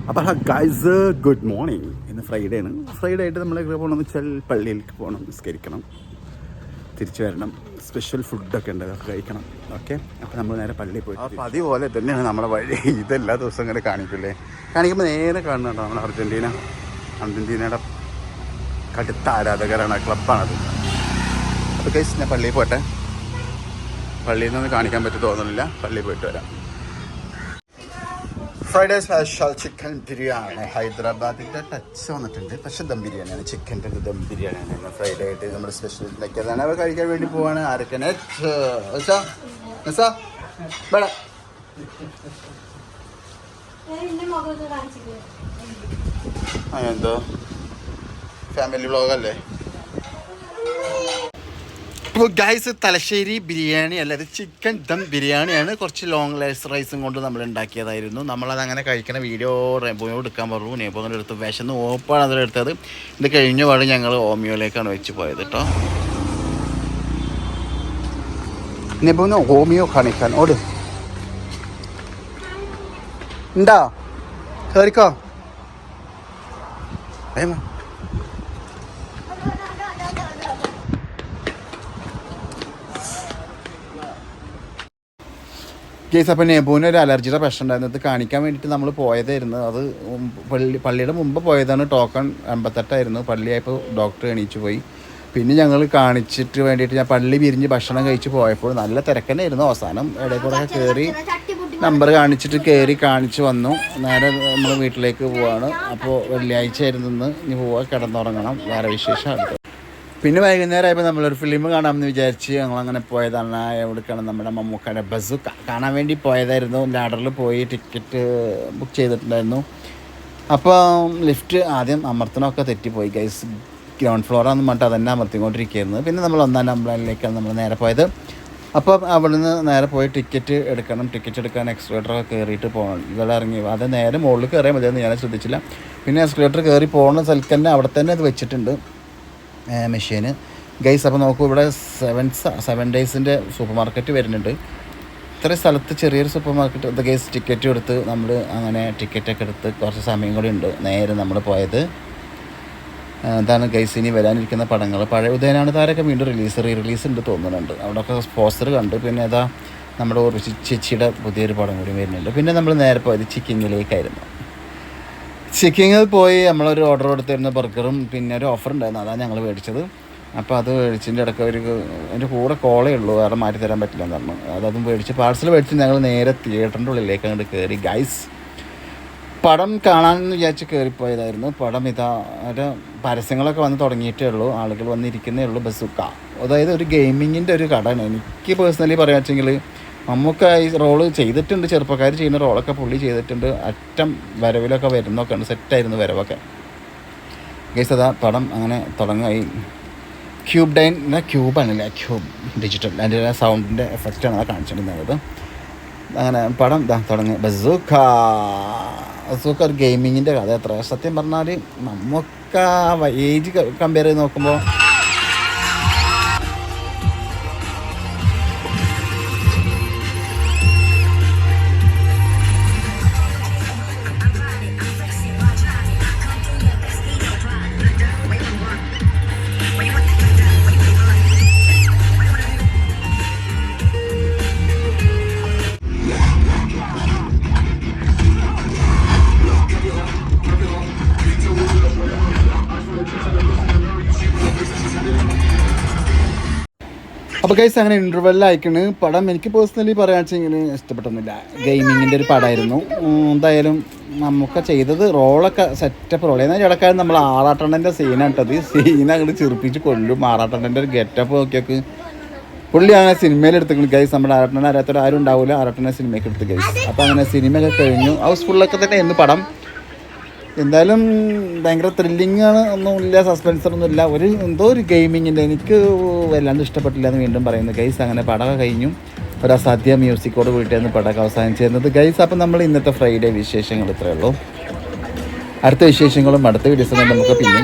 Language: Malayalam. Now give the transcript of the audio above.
അപ്പോൾ ഗൈസ് ഗുഡ് മോർണിംഗ്. ഇന്ന് ഫ്രൈഡേ ആണ്. ഫ്രൈഡേ ആയിട്ട് നമ്മൾ പോകണമെന്ന് വെച്ചാൽ പള്ളിയിലേക്ക് പോകണം, നിസ്കരിക്കണം, തിരിച്ചു വരണം. സ്പെഷ്യൽ ഫുഡൊക്കെ ഉണ്ട്, അതൊക്കെ കഴിക്കണം. ഓക്കെ, അപ്പോൾ നമ്മൾ നേരെ പള്ളിയിൽ പോയി. അപ്പോൾ അതുപോലെ തന്നെയാണ് നമ്മുടെ വഴി. ഇതെല്ലാ ദിവസവും ഇങ്ങനെ കാണിക്കില്ലേ, കാണിക്കുമ്പോൾ നേരെ കാണുന്നുണ്ടോ നമ്മുടെ അർജൻറ്റീനയുടെ കടുത്ത ആരാധകരാണ്, ക്ലബ്ബാണത്. അപ്പോൾ ഗൈസ് ഞാൻ പള്ളിയിൽ പോട്ടെ. പള്ളിയിൽ നിന്ന് കാണിക്കാൻ പറ്റി തോന്നുന്നില്ല, പള്ളിയിൽ പോയിട്ട് വരാം. ഫ്രൈഡേ സ്പെഷ്യൽ ചിക്കൻ ബിരിയാണി, ഹൈദരാബാദിൻ്റെ ടച്ച് വന്നിട്ടുണ്ട്. പക്ഷെ ദം ബിരിയാണിയാണ്, ചിക്കൻ്റെ ദം ബിരിയാണിയാണ്. ഫ്രൈഡേ ആയിട്ട് നമ്മൾ സ്പെഷ്യൽ ഉണ്ടാക്കിയതാണ്. അവർ കഴിക്കാൻ വേണ്ടി പോവാണ്. ആരൊക്കെയാണ് എന്തോ ഫാമിലി വ്ളോഗല്ലേ. അപ്പോൾ ഗൈസ് തലശ്ശേരി ബിരിയാണി അല്ല, ഇത് ചിക്കൻ ദം ബിരിയാണിയാണ്. കുറച്ച് ലോങ് റൈസും കൊണ്ട് നമ്മൾ ഉണ്ടാക്കിയതായിരുന്നു. നമ്മളത് അങ്ങനെ കഴിക്കുന്ന വീഡിയോ നെബോനോട് എടുക്കാൻ പറഞ്ഞു. നെബോനോട് എടുത്ത് വിശന്ന് ഓപ്പാണ് അതിലെടുത്തത്. ഇത് കഴിഞ്ഞ പാട് ഞങ്ങൾ ഹോമിയോയിലേക്കാണ് വെച്ച് പോയത് കേട്ടോ. നെബോനോ ഹോമിയോ കാണിക്കാൻ ഓട് ഉണ്ടാ കയറിക്കോ. കേസ് അപ്പം നെബുവിന് ഒരു അലർജിയുടെ പ്രശ്നം ഉണ്ടായിരുന്നു. അത് കാണിക്കാൻ വേണ്ടിയിട്ട് നമ്മൾ പോയതായിരുന്നു. അത് പള്ളിയുടെ മുമ്പ് പോയതാണ്. ടോക്കൺ 58 പള്ളിയായപ്പോൾ ഡോക്ടർ എണീച്ച് പോയി. പിന്നെ ഞങ്ങൾ കാണിച്ചിട്ട് വേണ്ടിയിട്ട് ഞാൻ പള്ളി പിരിഞ്ഞ് ഭക്ഷണം കഴിച്ച് പോയപ്പോൾ നല്ല തിരക്കന്നായിരുന്നു. അവസാനം ഇടയിൽ കൂടെ കയറി നമ്പർ കാണിച്ചിട്ട് കയറി കാണിച്ച് വന്നു. നേരെ നമ്മൾ വീട്ടിലേക്ക് പോവാണ്. അപ്പോൾ വെള്ളിയാഴ്ച ആയിരുന്നു ഇനി പോവാ, കിടന്നുറങ്ങണം, വേറെ വിശേഷം. പിന്നെ വൈകുന്നേരമായപ്പോൾ നമ്മളൊരു ഫിലിം കാണാമെന്ന് വിചാരിച്ച് ഞങ്ങളങ്ങനെ പോയതാണ്. എവിടേക്കാണ്, നമ്മുടെ മമ്മൂക്കയുടെ ബസൂക്ക കാണാൻ വേണ്ടി പോയതായിരുന്നു. ലാഡറിൽ പോയി ടിക്കറ്റ് ബുക്ക് ചെയ്തിട്ടുണ്ടായിരുന്നു. അപ്പോൾ ലിഫ്റ്റ് ആദ്യം അമർത്തണമൊക്കെ തെറ്റിപ്പോയി ഗൈസ്. ഗ്രൗണ്ട് ഫ്ലോറാണെന്ന് പറഞ്ഞിട്ട് അതന്നെ അമർത്തിക്കൊണ്ടിരിക്കുകയായിരുന്നു. പിന്നെ നമ്മൾ 1-ാം നമ്പറിലേക്കാണ് നമ്മൾ നേരെ പോയത്. അപ്പോൾ അവിടെ നിന്ന് നേരെ പോയി ടിക്കറ്റ് എടുക്കണം. ടിക്കറ്റ് എടുക്കാൻ എക്സ്കലേറ്ററൊക്കെ കയറിയിട്ട് പോകണം. ഇവിടെ ഇറങ്ങി അത് നേരെ മുകളിൽ കയറിയാൽ മതിയെന്ന് ഞാൻ ശ്രദ്ധിച്ചില്ല. പിന്നെ എക്സ്കലേറ്റർ കയറി പോകുന്ന സ്ഥലത്ത് തന്നെ അവിടെ തന്നെ അത് വെച്ചിട്ടുണ്ട് മെഷീന് ഗൈസ്. അപ്പോൾ നോക്കൂ, ഇവിടെ 7 ഡേയ്സിൻ്റെ സൂപ്പർ മാർക്കറ്റ് വരുന്നുണ്ട്. ഇത്രയും സ്ഥലത്ത് ചെറിയൊരു സൂപ്പർ മാർക്കറ്റ്. ഇത് ഗൈസ് ടിക്കറ്റ് എടുത്ത് നമ്മൾ അങ്ങനെ ടിക്കറ്റൊക്കെ എടുത്ത് കുറച്ച് സമയം കൂടി ഉണ്ട്. നേരെ നമ്മൾ പോയത് ഇതാണ് ഗൈസ് ഇനി വരാനിരിക്കുന്ന പടങ്ങൾ. പഴയ ഉദയനാണ് താരൊക്കെ വീണ്ടും റിലീസ് ഉണ്ട് തോന്നുന്നുണ്ട്. അവിടെയൊക്കെ പോസ്റ്റർ കണ്ട്. പിന്നെ അതാ നമ്മുടെ ചേച്ചിയുടെ പുതിയൊരു പടം കൂടി വരുന്നുണ്ട്. പിന്നെ നമ്മൾ നേരെ പോയത് ചിക്കിങ്ങിലേക്കായിരുന്നു. ചിക്കിങ്ങിൽ പോയി നമ്മളൊരു ഓർഡർ കൊടുത്തിരുന്ന ബർഗറും പിന്നെ ഒരു ഓഫർ ഉണ്ടായിരുന്നു, അതാണ് ഞങ്ങൾ മേടിച്ചത്. അപ്പോൾ അത് മേടിച്ചതിൻ്റെ ഇടയ്ക്ക് എൻ്റെ കൂടെ കോളേ ഉള്ളൂ, വേറെ മാറ്റി തരാൻ പറ്റില്ല എന്ന് പറഞ്ഞു. അതും മേടിച്ച് പാഴ്സൽ മേടിച്ച് ഞങ്ങൾ നേരെ തിയേറ്ററിൻ്റെ ഉള്ളിലേക്ക് അങ്ങോട്ട് കയറി ഗൈസ്. പടം കാണാമെന്ന് വിചാരിച്ച് കയറിപ്പോയതായിരുന്നു. പടം ഇതാ ഒരു പരസ്യങ്ങളൊക്കെ വന്ന് തുടങ്ങിയിട്ടേ ഉള്ളൂ, ആളുകൾ വന്നിരിക്കുന്നേ ഉള്ളൂ. ബസൂക്ക അതായത് ഒരു ഗെയിമിങ്ങിൻ്റെ ഒരു കടയാണ്. എനിക്ക് പേഴ്സണലി പറയാ വെച്ചെങ്കിൽ നമുക്ക് ഈ റോള് ചെയ്തിട്ടുണ്ട്, ചെറുപ്പക്കാർ ചെയ്യുന്ന റോളൊക്കെ പുള്ളി ചെയ്തിട്ടുണ്ട്. അറ്റം വരവിലൊക്കെ വരുന്നൊക്കെ ഉണ്ട്, സെറ്റായിരുന്നു വരവൊക്കെ ഗൈസ്. അതാ പടം അങ്ങനെ തുടങ്ങായി. ക്യൂബാണല്ലേ, ക്യൂബ് ഡിജിറ്റൽ, അതിൻ്റെ സൗണ്ടിൻ്റെ എഫക്റ്റാണ് അത് കാണിച്ചിട്ടുണ്ടായത്. അങ്ങനെ പടം ഇതാ തുടങ്ങി. ബസൂക്ക ഒരു ഗെയിമിങ്ങിൻ്റെ കഥ. എത്ര സത്യം പറഞ്ഞാൽ നമുക്ക് ഏജ് കമ്പയർ ചെയ്ത് നോക്കുമ്പോൾ അപ്പോൾ ഗൈസ് അങ്ങനെ ഇൻ്റർവെല്ലയക്കണ്. പടം എനിക്ക് പേഴ്സണലി പറയുകയാണെന്നുവെച്ചെങ്കിൽ ഇഷ്ടപ്പെട്ടൊന്നുമില്ല. ഗെയിമിങ്ങിൻ്റെ ഒരു പടമായിരുന്നു. എന്തായാലും നമുക്ക് ചെയ്തത് റോളൊക്കെ സെറ്റപ്പ് റോൾ. എന്നാൽ ഇടക്കാലം നമ്മൾ ആറാട്ടണ്ണൻ്റെ സീനായിട്ടത് അങ്ങോട്ട് ചെറുപ്പിച്ച് കൊല്ലും. ആറാട്ടണ്ണൻ്റെ ഒരു ഗെറ്റപ്പ് നോക്കിയൊക്കെ പുള്ളി അങ്ങനെ സിനിമയിലെടുത്തിട്ടുണ്ട് ഗൈസ്. നമ്മുടെ ആറാട്ടണ്ണൻ അറിയാത്തൊരു ആരും ഉണ്ടാവില്ല, ആറാട്ടണ്ണനെ സിനിമയ്ക്ക് എടുത്ത് ഗൈസ്. അപ്പോൾ അങ്ങനെ സിനിമയൊക്കെ കഴിഞ്ഞു. ഹൗസ്ഫുള്ളൊക്കെ തന്നെ എന്ന് പടം. എന്തായാലും ഭയങ്കര ത്രില്ലിങ് ആണ്, ഒന്നുമില്ല, സസ്പെൻസറൊന്നുമില്ല. എന്തോ ഒരു ഗെയിമിങ്ങിൻ്റെ എനിക്ക് വല്ലാണ്ട് ഇഷ്ടപ്പെട്ടില്ല എന്ന് വീണ്ടും പറയുന്നു ഗൈസ്. അങ്ങനെ പടമൊക്കെ കഴിഞ്ഞു. ഒരു അസാധ്യ മ്യൂസിക്കോട് കൂട്ടിയായിരുന്നു പടമൊക്കെ അവസാനിച്ചിരുന്നത് ഗൈസ്. അപ്പം നമ്മൾ ഇന്നത്തെ ഫ്രൈഡേ വിശേഷങ്ങൾ ഇത്രയേ ഉള്ളൂ. അടുത്ത വിശേഷങ്ങളും അടുത്ത വീഡിയോസും നമുക്ക് പിന്നെ